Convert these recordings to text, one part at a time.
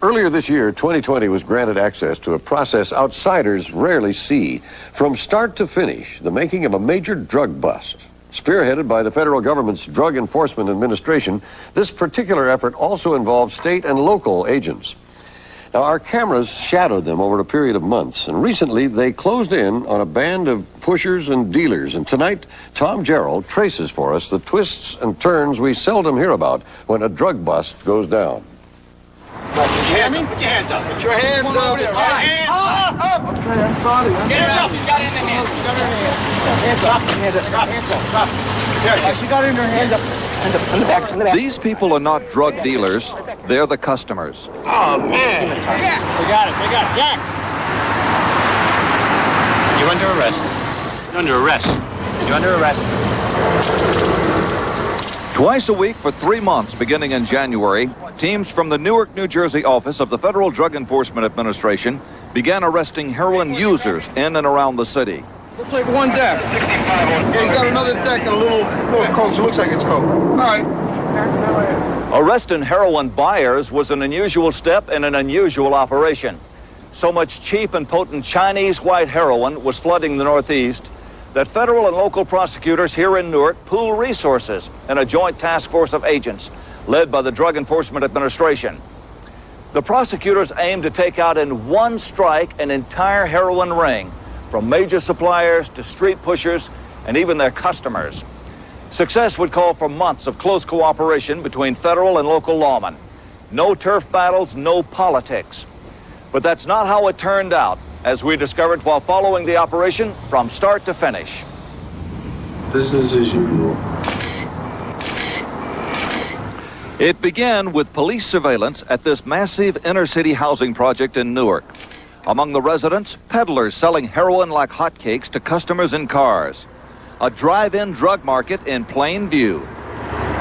Earlier this year, 2020 was granted access to a process outsiders rarely see. From start to finish, the making of a major drug bust. Spearheaded by the federal government's Drug Enforcement Administration, this particular effort also involved state and local agents. Now, our cameras shadowed them over a period of months, and recently they closed in on a band of pushers and dealers. And tonight, Tom Gerald traces for us the twists and turns we seldom hear about when a drug bust goes down. Put your hands up. Put your hands up. Put your hands up. Okay, I'm sorry. Get it up. You got it in the hands. You got it in the hands. Hands up. Hands up. Hands up. Stop. There. She got it in her hands up. Hands up. In the back. In the back. These people are not drug dealers. They're the customers. Oh, man. Yeah. We got it. We got it. Jack. You're under arrest. You're under arrest. You're under arrest. Twice a week for 3 months, beginning in January, teams from the Newark, New Jersey office of the Federal Drug Enforcement Administration began arresting heroin users in and around the city. Looks like one deck. Yeah, he's got another deck and a little closer. Looks like it's cold. All right. Arresting heroin buyers was an unusual step in an unusual operation. So much cheap and potent Chinese white heroin was flooding the Northeast that federal and local prosecutors here in Newark pool resources in a joint task force of agents led by the Drug Enforcement Administration. The prosecutors aimed to take out in one strike an entire heroin ring, from major suppliers to street pushers and even their customers. Success would call for months of close cooperation between federal and local lawmen. No turf battles, no politics. But that's not how it turned out, as we discovered while following the operation from start to finish. Business as usual. It began with police surveillance at this massive inner-city housing project in Newark. Among the residents, peddlers selling heroin like hotcakes to customers in cars. A drive-in drug market in plain view.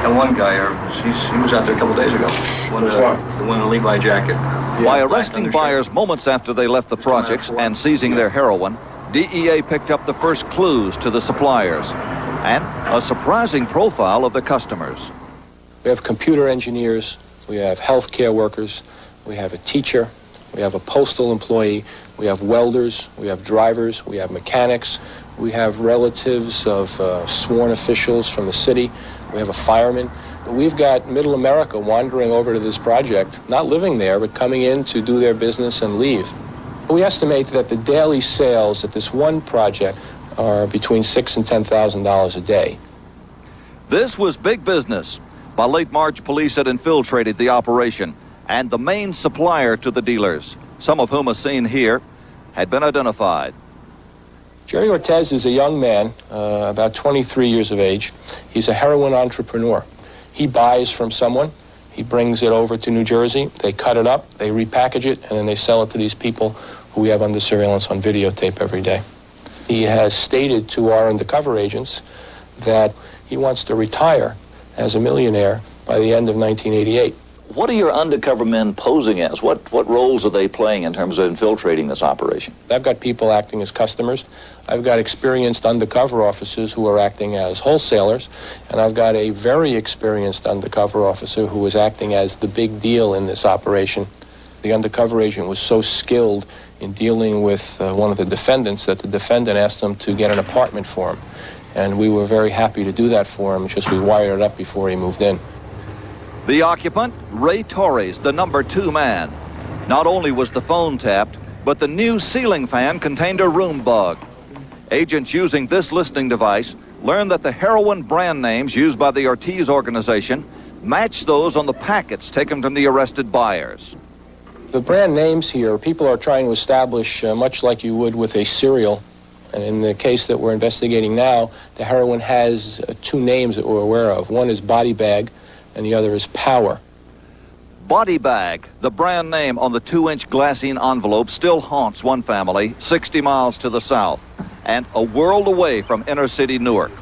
And one guy, he was out there a couple days ago. The one in a Levi jacket. By arresting buyers moments after they left the projects and seizing their heroin, DEA picked up the first clues to the suppliers and a surprising profile of the customers. We have computer engineers, we have healthcare workers, we have a teacher, we have a postal employee, we have welders, we have drivers, we have mechanics, we have relatives of sworn officials from the city, we have a fireman. But we've got middle America wandering over to this project, not living there, but coming in to do their business and leave. We estimate that the daily sales at this one project are between $6,000 and $10,000 a day. This was big business. By late March, police had infiltrated the operation, and the main supplier to the dealers, some of whom are seen here, had been identified. Jerry Ortiz is a young man, about 23 years of age. He's a heroin entrepreneur. He buys from someone, he brings it over to New Jersey, they cut it up, they repackage it, and then they sell it to these people who we have under surveillance on videotape every day. He has stated to our undercover agents that he wants to retire as a millionaire by the end of 1988. What are your undercover men posing as? What roles are they playing in terms of infiltrating this operation? I've got people acting as customers. I've got experienced undercover officers who are acting as wholesalers. And I've got a very experienced undercover officer who is acting as the big deal in this operation. The undercover agent was so skilled in dealing with one of the defendants that the defendant asked him to get an apartment for him. And we were very happy to do that for him, just we wired it up before he moved in. The occupant, Ray Torres, the number 2 man. Not only was the phone tapped, but the new ceiling fan contained a room bug. Agents using this listening device learned that the heroin brand names used by the Ortiz organization matched those on the packets taken from the arrested buyers. The brand names here, people are trying to establish, much like you would with a cereal. And in the case that we're investigating now, the heroin has 2 names that we're aware of. One is Body Bag, and the other is Power. Body Bag, the brand name on the 2-inch glassine envelope, still haunts one family 60 miles to the south and a world away from inner-city Newark.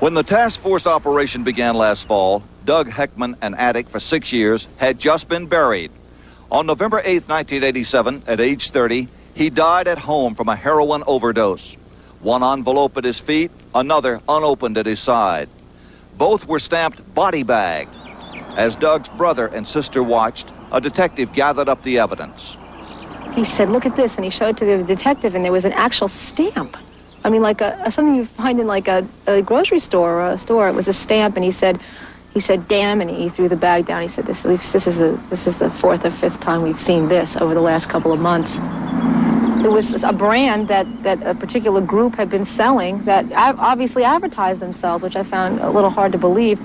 When the task force operation began last fall, Doug Heckman, an addict for 6 years, had just been buried. On November 8, 1987, at age 30, he died at home from a heroin overdose. One envelope at his feet, another unopened at his side. Both were stamped Body Bag. As Doug's brother and sister watched, a detective gathered up the evidence. He said, look at this, and he showed it to the detective, and there was an actual stamp. I mean, like something you find in like a grocery store or a store. It was a stamp, and he said, damn, and he threw the bag down. He said, this is the fourth or fifth time we've seen this over the last couple of months. There was a brand that a particular group had been selling that obviously advertised themselves, which I found a little hard to believe.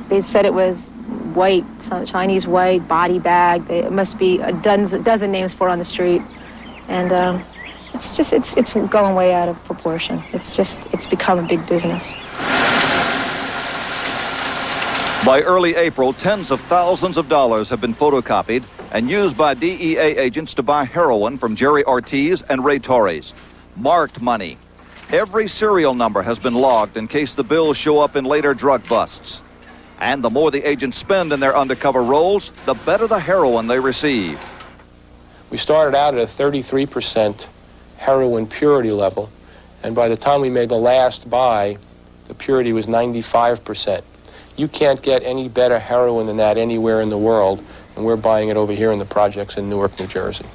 They said it was white, Chinese white, body bag. It must be a dozen names for it on the street. And it's going way out of proportion. It's become a big business. By early April, tens of thousands of dollars have been photocopied and used by DEA agents to buy heroin from Jerry Ortiz and Ray Torres. Marked money. Every serial number has been logged in case the bills show up in later drug busts. And the more the agents spend in their undercover roles, the better the heroin they receive. We started out at a 33% heroin purity level, and by the time we made the last buy, the purity was 95%. You can't get any better heroin than that anywhere in the world, and we're buying it over here in the projects in Newark, New Jersey.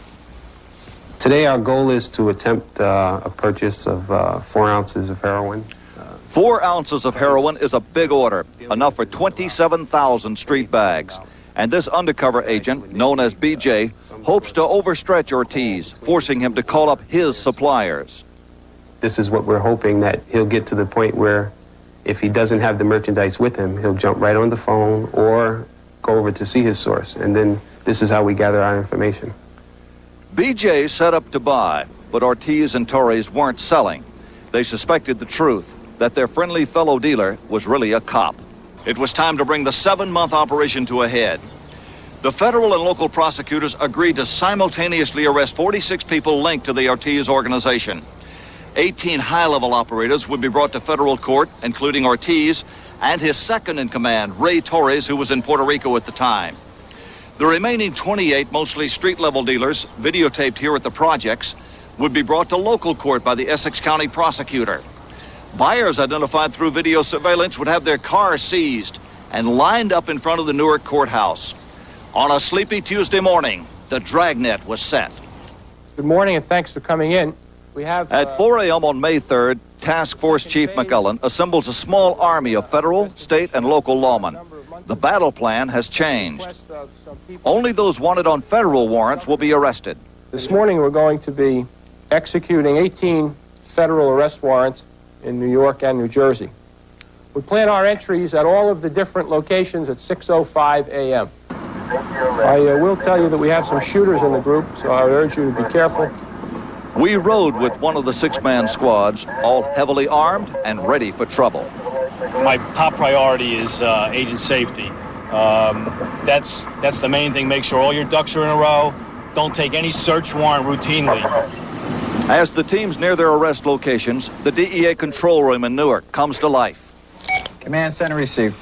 Today our goal is to attempt a purchase of 4 ounces of heroin. 4 ounces of heroin is a big order, enough for 27,000 street bags. And this undercover agent, known as BJ, hopes to overstretch Ortiz, forcing him to call up his suppliers. This is what we're hoping, that he'll get to the point where if he doesn't have the merchandise with him, he'll jump right on the phone or go over to see his source. And then this is how we gather our information. BJ set up to buy, but Ortiz and Torres weren't selling. They suspected the truth, that their friendly fellow dealer was really a cop. It was time to bring the 7-month operation to a head. The federal and local prosecutors agreed to simultaneously arrest 46 people linked to the Ortiz organization. 18 high-level operators would be brought to federal court, including Ortiz and his second-in-command, Ray Torres, who was in Puerto Rico at the time. The remaining 28, mostly street-level dealers, videotaped here at the projects, would be brought to local court by the Essex County prosecutor. Buyers identified through video surveillance would have their cars seized and lined up in front of the Newark courthouse. On a sleepy Tuesday morning, the dragnet was set. Good morning, and thanks for coming in. We have At 4 a.m. on May 3rd, Task Force Chief McCullen assembles a small army of federal, state, and local lawmen. The battle plan has changed. Only those wanted on federal warrants will be arrested. This morning we're going to be executing 18 federal arrest warrants in New York and New Jersey. We plan our entries at all of the different locations at 6:05 a.m. I will tell you that we have some shooters in the group, so I would urge you to be careful. We rode with one of the 6-man squads, all heavily armed and ready for trouble. My top priority is agent safety. That's the main thing. Make sure all your ducks are in a row. Don't take any search warrant routinely. As the teams near their arrest locations, the DEA control room in Newark comes to life. Command center received.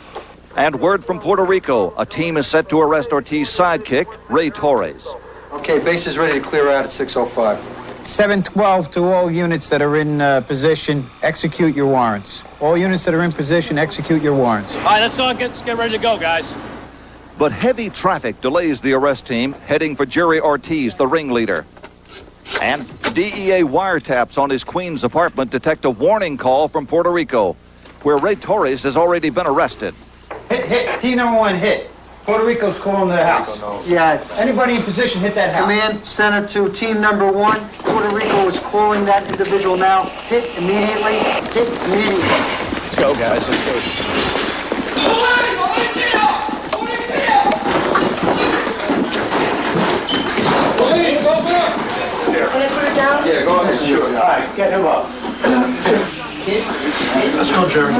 And word from Puerto Rico, a team is set to arrest Ortiz's sidekick, Ray Torres. Okay, base is ready to clear out at 6:05. 712 to all units that are in position, execute your warrants. All units that are in position, execute your warrants. All right, let's get ready to go, guys. But heavy traffic delays the arrest team heading for Jerry Ortiz, the ringleader. And DEA wiretaps on his Queens apartment detect a warning call from Puerto Rico, where Ray Torres has already been arrested. Hit, team number 1, hit. Puerto Rico's calling the house. Yeah, Anybody in position, hit that house. command center to team number 1. Puerto Rico is calling that individual now. Hit immediately. Hit immediately. Let's go, guys. Let's go. Yeah, go ahead, sure. All right, get him up. Let's go, Jerry.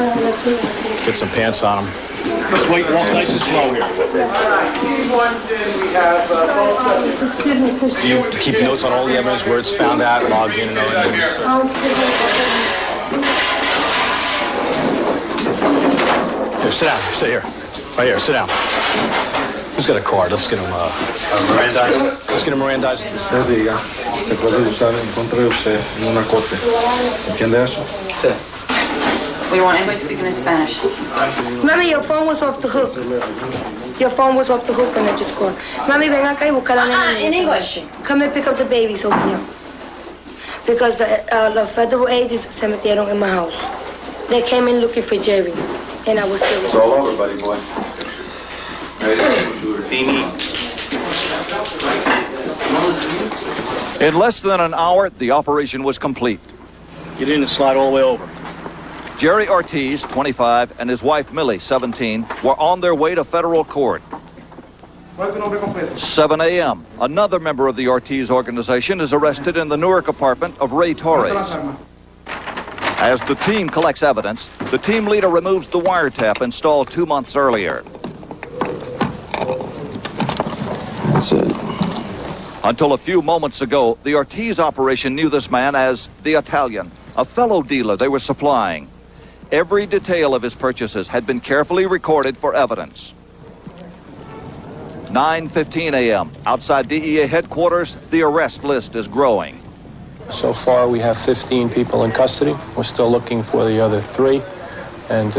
Get some pants on him. Just wait, walk nice and slow here. Do you keep notes on all the evidence, where it's found at, logged in, and everything? Here, sit down. Sit here. Right here, sit down. Who's got a card? Let's get him, Mirandized. Let's get him Mirandized. Usted diga, se puede usar en contra de usted en una corte. ¿Entiende eso? We don't want anybody speaking in Spanish. Remember, your phone was off the hook. Your phone was off the hook when I just called. Mami, ven acá y busca la nena. In English. Come and pick up the babies over here. Because the federal agents se metieron in my house. They came in looking for Jerry, and I was there. It's all over, buddy boy. In less than an hour, the operation was complete. Get in and slide all the way over. Jerry Ortiz, 25, and his wife Millie, 17, were on their way to federal court. 7 a.m. Another member of the Ortiz organization is arrested in the Newark apartment of Ray Torres. As the team collects evidence, the team leader removes the wiretap installed 2 months earlier. That's it. Until a few moments ago, the Ortiz operation knew this man as the Italian, a fellow dealer they were supplying. Every detail of his purchases had been carefully recorded for evidence. 9:15 a.m. Outside DEA headquarters, the arrest list is growing. So far, we have 15 people in custody. We're still looking for the other 3, and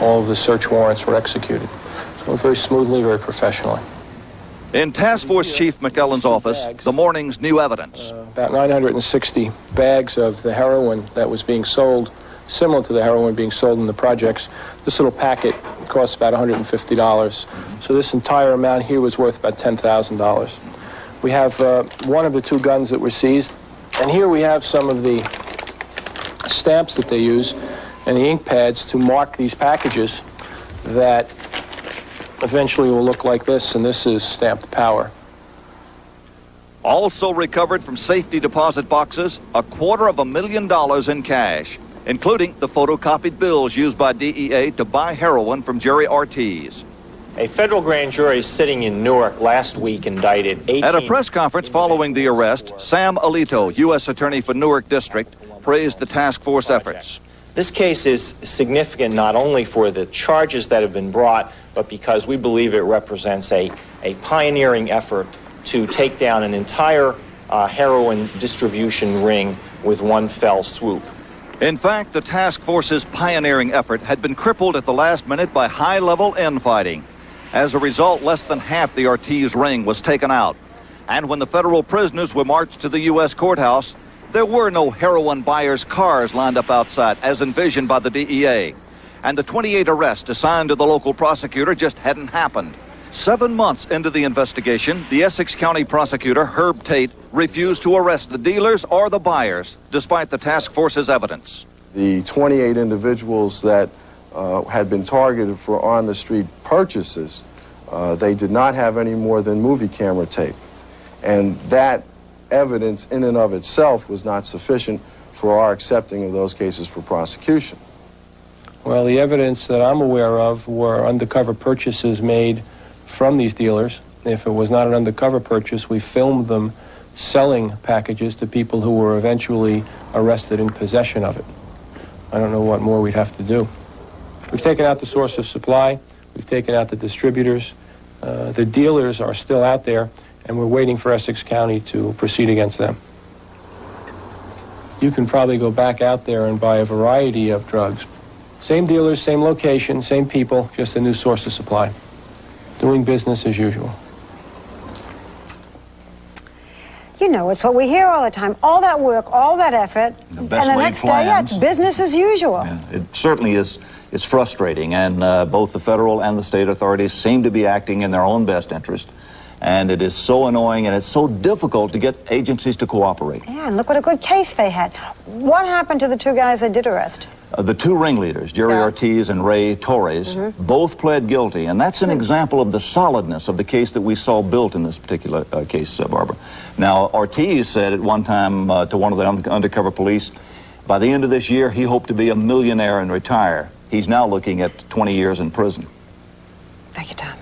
all of the search warrants were executed. So very smoothly, very professionally. In Task Force Chief McKellen's office, the morning's new evidence. About 960 bags of the heroin that was being sold, similar to the heroin being sold in the projects. This little packet costs about $150. So this entire amount here was worth about $10,000. We have one of the 2 guns that were seized, and here we have some of the stamps that they use and the ink pads to mark these packages that eventually will look like this, and this is stamped power. Also recovered from safety deposit boxes, $250,000 in cash, including the photocopied bills used by DEA to buy heroin from Jerry Ortiz. A federal grand jury sitting in Newark last week indicted 18... At a press conference following the arrest, Sam Alito, U.S. Attorney for Newark District, praised the task force efforts. This case is significant not only for the charges that have been brought, but because we believe it represents a pioneering effort to take down an entire heroin distribution ring with one fell swoop. In fact, the task force's pioneering effort had been crippled at the last minute by high-level infighting. As a result, less than half the Ortiz ring was taken out. And when the federal prisoners were marched to the U.S. courthouse, there were no heroin buyers' cars lined up outside, as envisioned by the DEA. And the 28 arrests assigned to the local prosecutor just hadn't happened. 7 months into the investigation, the Essex County prosecutor, Herb Tate, refused to arrest the dealers or the buyers, despite the task force's evidence. The 28 individuals that had been targeted for on-the-street purchases, they did not have any more than movie camera tape. And that evidence in and of itself was not sufficient for our accepting of those cases for prosecution. Well, the evidence that I'm aware of were undercover purchases made from these dealers. If it was not an undercover purchase, we filmed them selling packages to people who were eventually arrested in possession of it. I don't know what more we'd have to do. We've taken out the source of supply. We've taken out the distributors. The dealers are still out there, and we're waiting for Essex County to proceed against them. You can probably go back out there and buy a variety of drugs. Same dealers, same location, same people, just a new source of supply. Doing business as usual. You know, it's what we hear all the time. All that work, all that effort, and the next day, yeah, it's business as usual. Yeah, it certainly is. It's frustrating, and both the federal and the state authorities seem to be acting in their own best interest. And it is so annoying, and it's so difficult to get agencies to cooperate. Yeah, and look what a good case they had. What happened to the 2 guys they did arrest? The 2 ringleaders, Jerry Ortiz and Ray Torres, both pled guilty. And that's an example of the solidness of the case that we saw built in this particular case, Barbara. Now, Ortiz said at one time to one of the undercover police, by the end of this year, he hoped to be a millionaire and retire. He's now looking at 20 years in prison. Thank you, Tom.